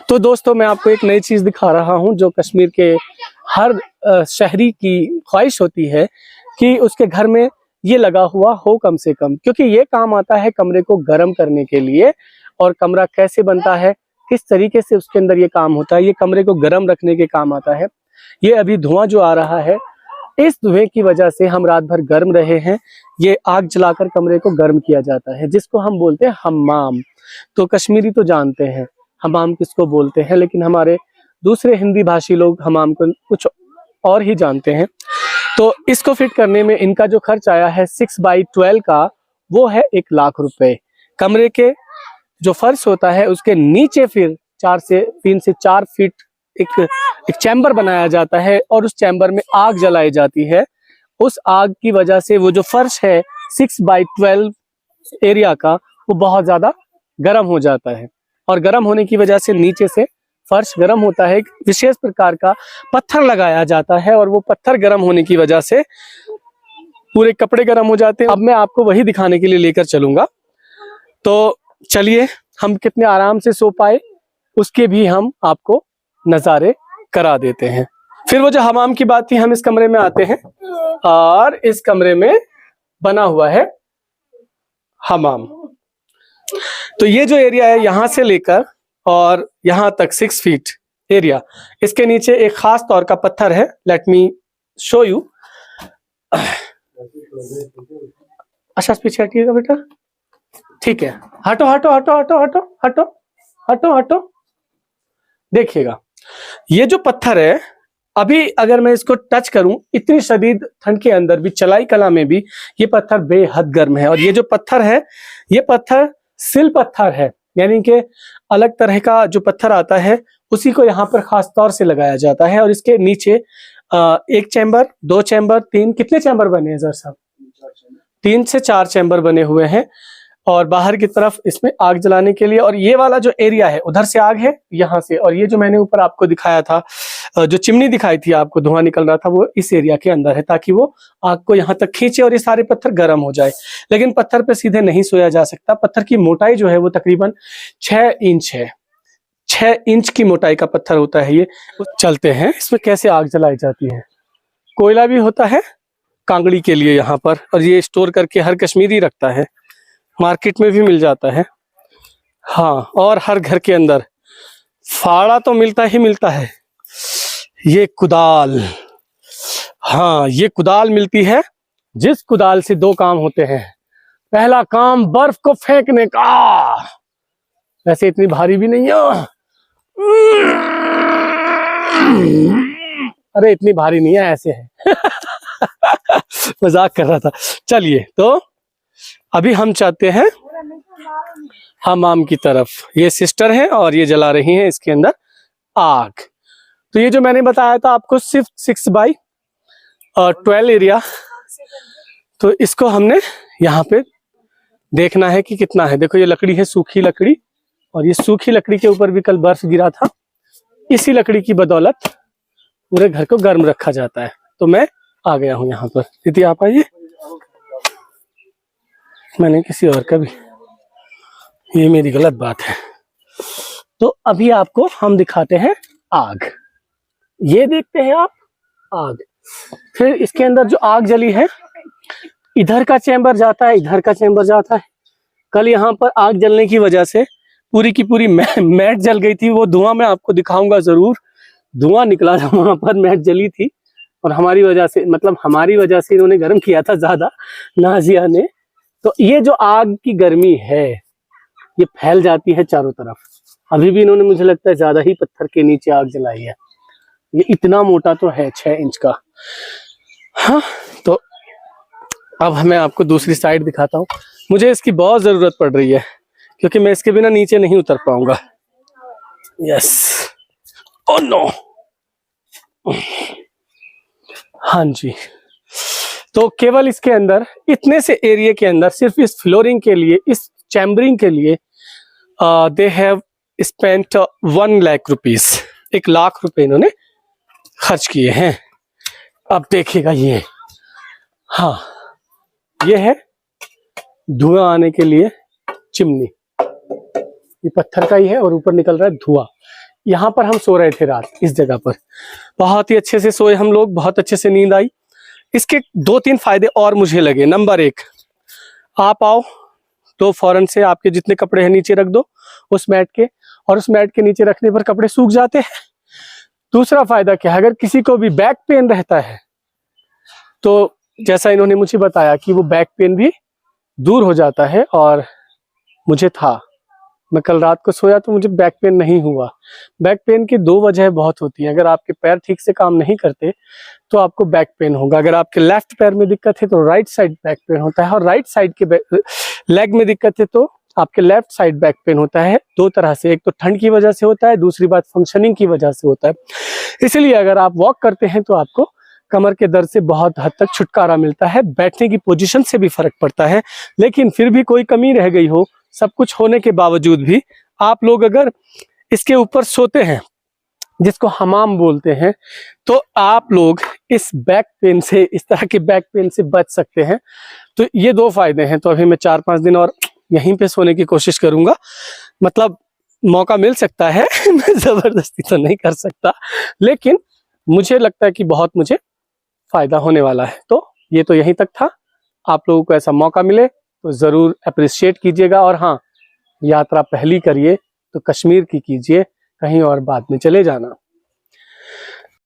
तो दोस्तों मैं आपको एक नई चीज दिखा रहा हूं जो कश्मीर के हर शहरी की ख्वाहिश होती है कि उसके घर में ये लगा हुआ हो कम से कम, क्योंकि ये काम आता है कमरे को गर्म करने के लिए। और कमरा कैसे बनता है, किस तरीके से उसके अंदर ये काम होता है, ये कमरे को गर्म रखने के काम आता है। ये अभी धुआं जो आ रहा है, इस धुएं की वजह से हम रात भर गर्म रहे हैं। ये आग जलाकर कमरे को गर्म किया जाता है, जिसको हम बोलते हैं हम्माम। तो कश्मीरी तो जानते हैं हमाम किसको बोलते हैं, लेकिन हमारे दूसरे हिंदी भाषी लोग हमाम को कुछ और ही जानते हैं। तो इसको फिट करने में इनका जो खर्च आया है 6x12 का, वो है 1 लाख रुपए। कमरे के जो फर्श होता है उसके नीचे फिर 3 से 4 फीट एक चैम्बर बनाया जाता है और उस चैम्बर में आग जलाई जाती है। उस आग की वजह से वो जो फर्श है 6x12 एरिया का, वो बहुत ज्यादा गर्म हो जाता है। और गर्म होने की वजह से नीचे से फर्श गर्म होता है। एक विशेष प्रकार का पत्थर लगाया जाता है और वो पत्थर गर्म होने की वजह से पूरे कपड़े गर्म हो जाते हैं। अब मैं आपको वही दिखाने के लिए लेकर चलूंगा। तो चलिए, हम कितने आराम से सो पाए उसके भी हम आपको नजारे करा देते हैं। फिर वो जो हमाम की बात थी, हम इस कमरे में आते हैं और इस कमरे में बना हुआ है हमाम। तो ये जो एरिया है यहां से लेकर और यहां तक 6 फीट एरिया, इसके नीचे एक खास तौर का पत्थर है। Let me show you. अच्छा, पीछे हटिएगा बेटा। ठीक है, हटो हटो हटो हटो हटो हटो हटो हटो। देखिएगा, ये जो पत्थर है, अभी अगर मैं इसको टच करूं, इतनी शदीद ठंड के अंदर भी, चलाई कला में भी, ये पत्थर बेहद गर्म है। और ये जो पत्थर है, ये पत्थर सिल पत्थर है, यानी कि अलग तरह का जो पत्थर आता है उसी को यहाँ पर खास तौर से लगाया जाता है। और इसके नीचे 1 चैम्बर, 2 चैम्बर, 3, कितने चैम्बर बने हैं सर साहब? 3 से 4 चैम्बर बने हुए हैं। और बाहर की तरफ इसमें आग जलाने के लिए। और ये वाला जो एरिया है, उधर से आग है, यहाँ से। और ये जो मैंने ऊपर आपको दिखाया था, जो चिमनी दिखाई थी आपको, धुआं निकल रहा था, वो इस एरिया के अंदर है, ताकि वो आग को यहाँ तक खींचे और ये सारे पत्थर गर्म हो जाए। लेकिन पत्थर पे सीधे नहीं सोया जा सकता। पत्थर की मोटाई जो है वो तकरीबन 6 इंच है। 6 इंच की मोटाई का पत्थर होता है ये। चलते हैं इसमें कैसे आग जलाई जाती है। कोयला भी होता है कांगड़ी के लिए यहाँ पर, और ये स्टोर करके हर कश्मीरी रखता है। मार्केट में भी मिल जाता है। हाँ, और हर घर के अंदर फाड़ा तो मिलता ही मिलता है। ये कुदाल, हाँ, ये कुदाल मिलती है, जिस कुदाल से 2 काम होते हैं। पहला काम बर्फ को फेंकने का, वैसे इतनी भारी भी नहीं है। अरे इतनी भारी नहीं है, ऐसे है। मजाक कर रहा था। चलिए, तो अभी हम चाहते हैं हमाम की तरफ। ये सिस्टर है और ये जला रही हैं इसके अंदर आग। तो ये जो मैंने बताया था आपको, सिर्फ 6x12 एरिया, तो इसको हमने यहाँ पे देखना है कि कितना है। देखो, ये लकड़ी है, सूखी लकड़ी, और ये सूखी लकड़ी के ऊपर भी कल बर्फ गिरा था। इसी लकड़ी की बदौलत पूरे घर को गर्म रखा जाता है। तो मैं आ गया हूँ यहाँ पर। दीदी आप आइए, मैंने किसी और का भी, ये मेरी गलत बात है। तो अभी आपको हम दिखाते हैं आग। ये देखते हैं आप, आग। फिर इसके अंदर जो आग जली है, इधर का चैम्बर जाता है, इधर का चैम्बर जाता है। कल यहाँ पर आग जलने की वजह से पूरी की पूरी मैट जल गई थी। वो धुआं मैं आपको दिखाऊंगा जरूर। धुआं निकला था वहां पर, मैट जली थी। और हमारी वजह से, मतलब हमारी वजह से इन्होंने गर्म किया था ज्यादा, नाजिया ने। तो ये जो आग की गर्मी है, ये फैल जाती है चारों तरफ। अभी भी इन्होंने, मुझे लगता है, ज्यादा ही पत्थर के नीचे आग जलाई है। ये इतना मोटा तो है, 6 इंच का। हाँ, तो अब मैं आपको दूसरी साइड दिखाता हूँ। मुझे इसकी बहुत जरूरत पड़ रही है, क्योंकि मैं इसके बिना नीचे नहीं उतर पाऊंगा। Yes, oh no. हाँ जी, तो केवल इसके अंदर, इतने से एरिया के अंदर, सिर्फ इस फ्लोरिंग के लिए, इस चैम्बरिंग के लिए, they have spent 1 lakh rupees. 1 lakh रुपए इन्होंने खर्च किए हैं। अब देखिएगा ये, हाँ, ये है धुआं आने के लिए चिमनी। ये पत्थर का ही है और ऊपर निकल रहा है धुआं। यहाँ पर हम सो रहे थे रात, इस जगह पर बहुत ही अच्छे से सोए हम लोग, बहुत अच्छे से नींद आई। इसके 2-3 फायदे और मुझे लगे। नंबर 1, आप आओ तो फौरन से आपके जितने कपड़े हैं नीचे रख दो उस मैट के, और उस मैट के नीचे रखने पर कपड़े सूख जाते हैं। दूसरा फायदा क्या है, अगर किसी को भी बैक पेन रहता है तो जैसा इन्होंने मुझे बताया कि वो बैक पेन भी दूर हो जाता है, और मुझे था, मैं कल रात को सोया तो मुझे बैक पेन नहीं हुआ। बैक पेन की 2 वजह बहुत होती हैं। अगर आपके पैर ठीक से काम नहीं करते तो आपको बैक पेन होगा। अगर आपके लेफ्ट पैर में दिक्कत है तो राइट साइड बैक पेन होता है, और राइट साइड के लेग में दिक्कत है तो आपके लेफ्ट साइड बैक पेन होता है। 2 तरह से, एक तो ठंड की वजह से होता है, दूसरी बात फंक्शनिंग की वजह से होता है। इसलिए अगर आप वॉक करते हैं तो आपको कमर के दर्द से बहुत हद तक छुटकारा मिलता है। बैठने की पोजीशन से भी फर्क पड़ता है। लेकिन फिर भी कोई कमी रह गई हो, सब कुछ होने के बावजूद भी आप लोग अगर इसके ऊपर सोते हैं, जिसको हमाम बोलते हैं, तो आप लोग इस बैक पेन से, इस तरह के बैक पेन से बच सकते हैं। तो ये 2 फायदे हैं। तो अभी मैं 4-5 दिन और यहीं पे सोने की कोशिश करूंगा। मतलब मौका मिल सकता है मैं जबरदस्ती तो नहीं कर सकता, लेकिन मुझे लगता है कि बहुत मुझे फायदा होने वाला है। तो ये तो यहीं तक था। आप लोगों को ऐसा मौका मिले तो जरूर अप्रिशिएट कीजिएगा। और हाँ, यात्रा पहली करिए तो कश्मीर की कीजिए, कहीं और बाद में चले जाना।